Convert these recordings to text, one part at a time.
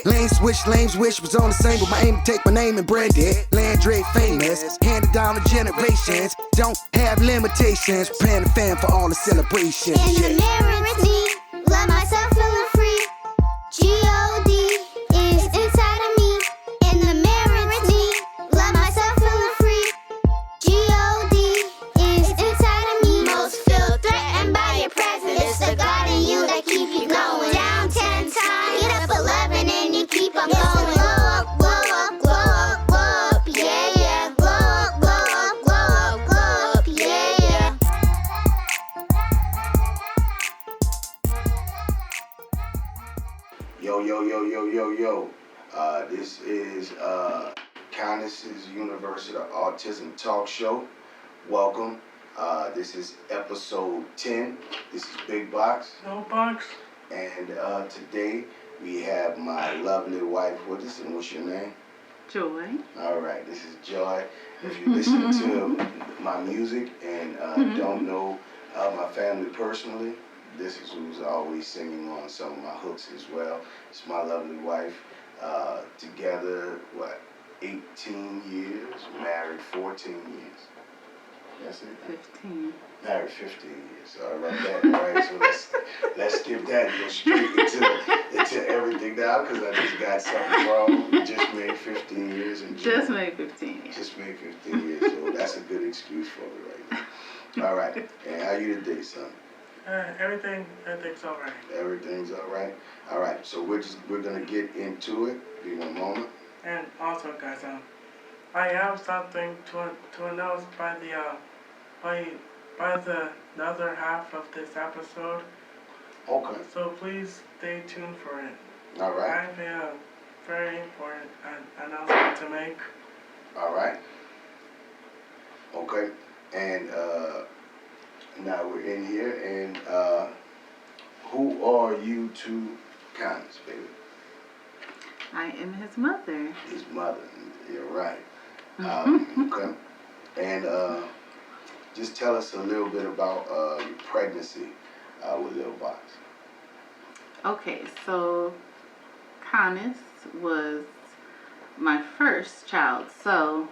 Lane switch, lanes wish was on the same, but my aim to take my name and brand it. Landry famous, handed down to generations. Don't have limitations, preparing the fan for all the celebrations. In the mirror with me, love myself feeling free. G-O-D is inside of me. In the mirror with me, love myself feeling free. G-O-D is inside of me. Most feel threatened by your presence. It's the God in you that keep you going. Down 10 times, get up 11 and you keep on going. Glow up, glow up, glow up, glow up, yeah, yeah. Glow up, glow up, glow up, glow up, yeah, yeah. Yo. This is Connis's University of Autism Talk Show. Welcome. This is episode 10. This is Big Boxx Lil Boxx. And today we have my lovely wife with us. And what's your name? Joi. All right, this is Joi. If you listen to my music and don't know my family personally, this is who's always singing on some of my hooks as well. It's my lovely wife. Together, 18 years, married 14 years. That's it? 15. Married 15 years. All right, right. So let's skip that and go straight into everything now, because I just got something wrong. We just made 15 years. Just made 15 years. Just made 15 years, so that's a good excuse for me right now. All right, and how you today, son? Everything's all right. Everything's all right. All right. So we're gonna get into it. Be one moment. And also, guys, I have something to announce by the other half of this episode. Okay. So please stay tuned for it. All I right. have a very important announcement to make. All right. Okay. And now we're in here, and who are you to Connis, baby? I am his mother. His mother. You're right. Okay. And just tell us a little bit about your pregnancy with Lil Boxx. Okay, so Connis was my first child. So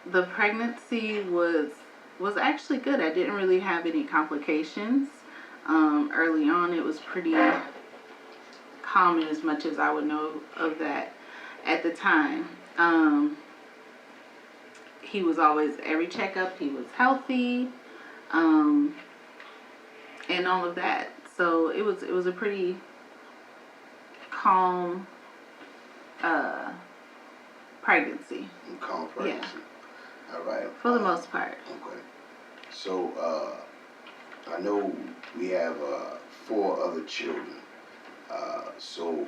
the pregnancy was actually good. I didn't really have any complications. Early on, it was pretty common, as much as I would know of that at the time. He was always, every checkup, he was healthy, and all of that. So it was a pretty calm pregnancy. Calm pregnancy. Yeah. All right. For the most part. Okay. So I know we have 4 other children. So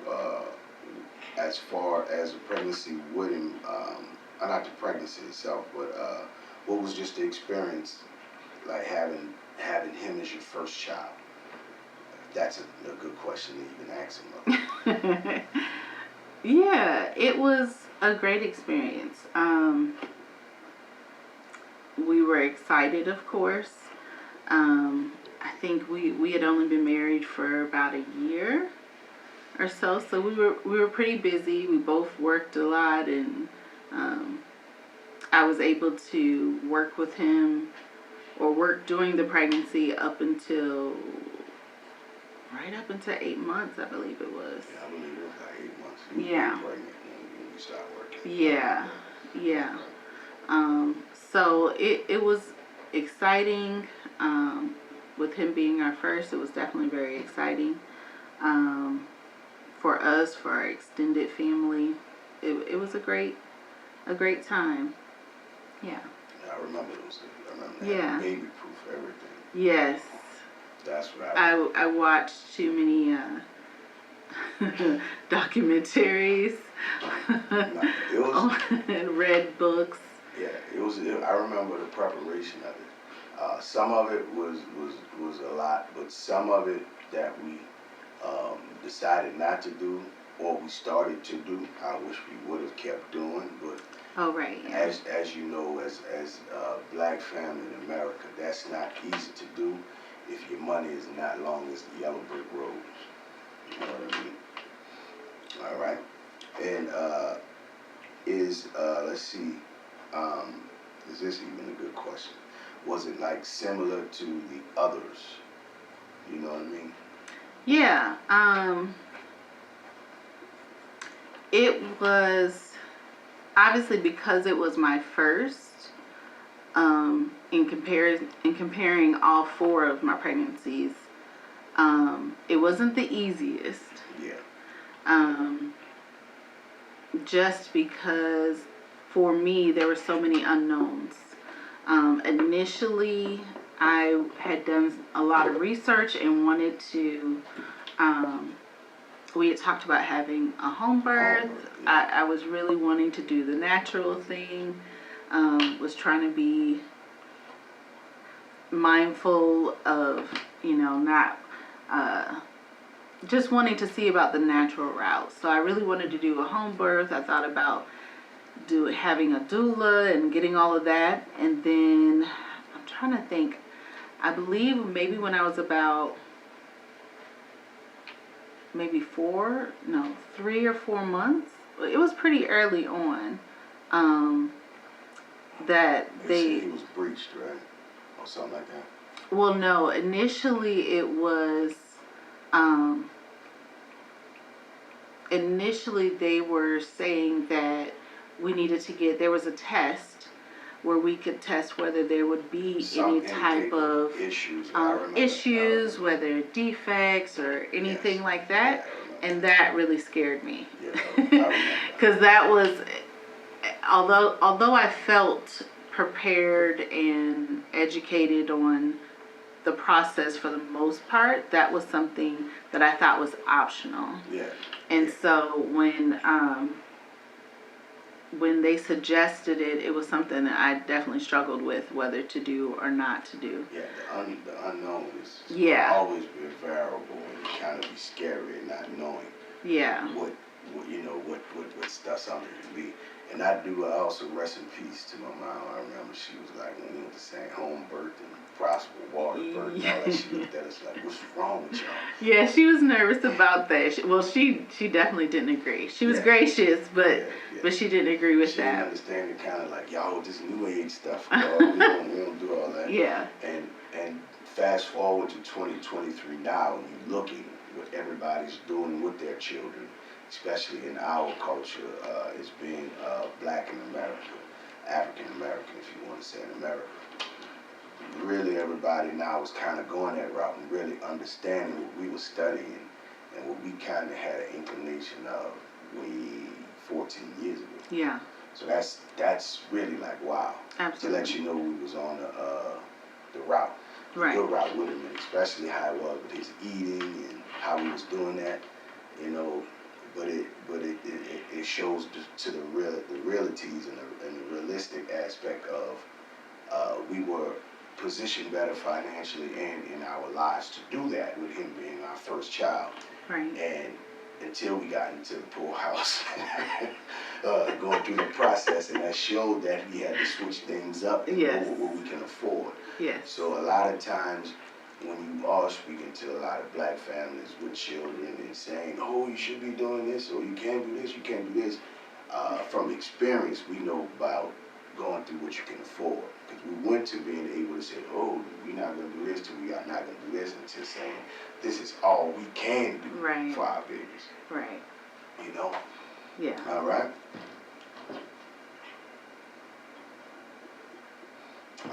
as far as the pregnancy with him, not the pregnancy itself, but what was just the experience like having him as your first child? That's a good question to even ask him. Yeah, it was a great experience. We were excited, of course. I think we had only been married for about a year or so we were pretty busy. We both worked a lot, and I was able to work with him, or work during the pregnancy right up until 8 months, I believe it was. Yeah, I believe it was like 8 months. You Yeah. were pregnant when you started working. Yeah. So it was exciting. With him being our first, it was definitely very exciting. For us, for our extended family, it was a great time. Yeah. I remember those days. I remember Yeah. baby proof, everything. Yes. That's what I watched too many documentaries it was, and read books. yeah, I remember the preparation of it. Some of it was a lot, but some of it that we decided not to do, or we started to do, I wish we would have kept doing. But Oh, right. Yeah. as you know, as a black family in America, that's not easy to do if your money is not long as the yellow brick road. You know what I mean? And let's see, is this even a good question? Was it like similar to the others? You know what I mean? Yeah. It was obviously because it was my first. In comparing all 4 of my pregnancies, it wasn't the easiest. Yeah. Just because for me there were so many unknowns. Initially, I had done a lot of research and wanted to. We had talked about having a home birth. I was really wanting to do the natural thing. Was trying to be mindful of, not just wanting to see about the natural route. So I really wanted to do a home birth. I thought about having a doula and getting all of that. And then I'm trying to think, I believe maybe when I was about maybe 3 or 4 months, it was pretty early on, that they said he was breached, right? Or something like that. Well, no, initially it was, initially they were saying that we needed to there was a test where we could test whether there would be any type of issues, whether defects or anything like that. And that really scared me. Because that was, although I felt prepared and educated on the process for the most part, that was something that I thought was optional. Yeah. And so when they suggested it, it was something that I definitely struggled with whether to do or not to do. Yeah, the unknown is always be a variable and kind of be scary and not knowing. Yeah. What stuff something can be. And I also rest in peace to my mom. I remember she was like, when we went to St. Home birth and possible water birth and all that, she looked at us like, what's wrong with y'all? Yeah, she was nervous about that. She definitely didn't agree. She was gracious, but she didn't agree with she that. Didn't understand it, kind of like, y'all, this new age stuff. We don't do all that. Yeah. And fast forward to 2023 now, and you're looking what everybody's doing with their children, especially in our culture, as being Black in America, African American, if you want to say in America. Really, everybody now is kind of going that route and really understanding what we were studying and what we kind of had an inclination of 14 years ago. Yeah. So that's really like wow. Absolutely. To let you know we was on the route, right. Good route with him, and especially how it was with his eating and how he was doing that, But it shows to the realities and the realistic aspect of we were positioned better financially and in our lives to do that with him being our first child. Right. And until we got into the poorhouse, going through the process, and that showed that we had to switch things up and know what we can afford. Yes. So a lot of times when you are speaking to a lot of Black families with children and saying, oh, you should be doing this, or you can't do this, you can't do this, from experience, we know about going through what you can afford. Because we went to being able to say, oh, we're not going to do this till we are not going to do this, until saying, this is all we can do for our babies. Right. Yeah. All right?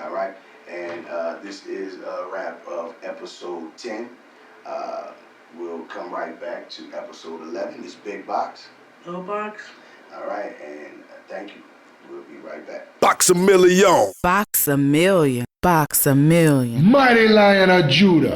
All right. And this is a wrap of episode 10. We'll come right back to episode 11. It's Big Boxx Lil Boxx. All right, and thank you. We'll be right back. Boxx-A-Million. Boxx-A-Million. Boxx-A-Million. Mighty Lion of Judah.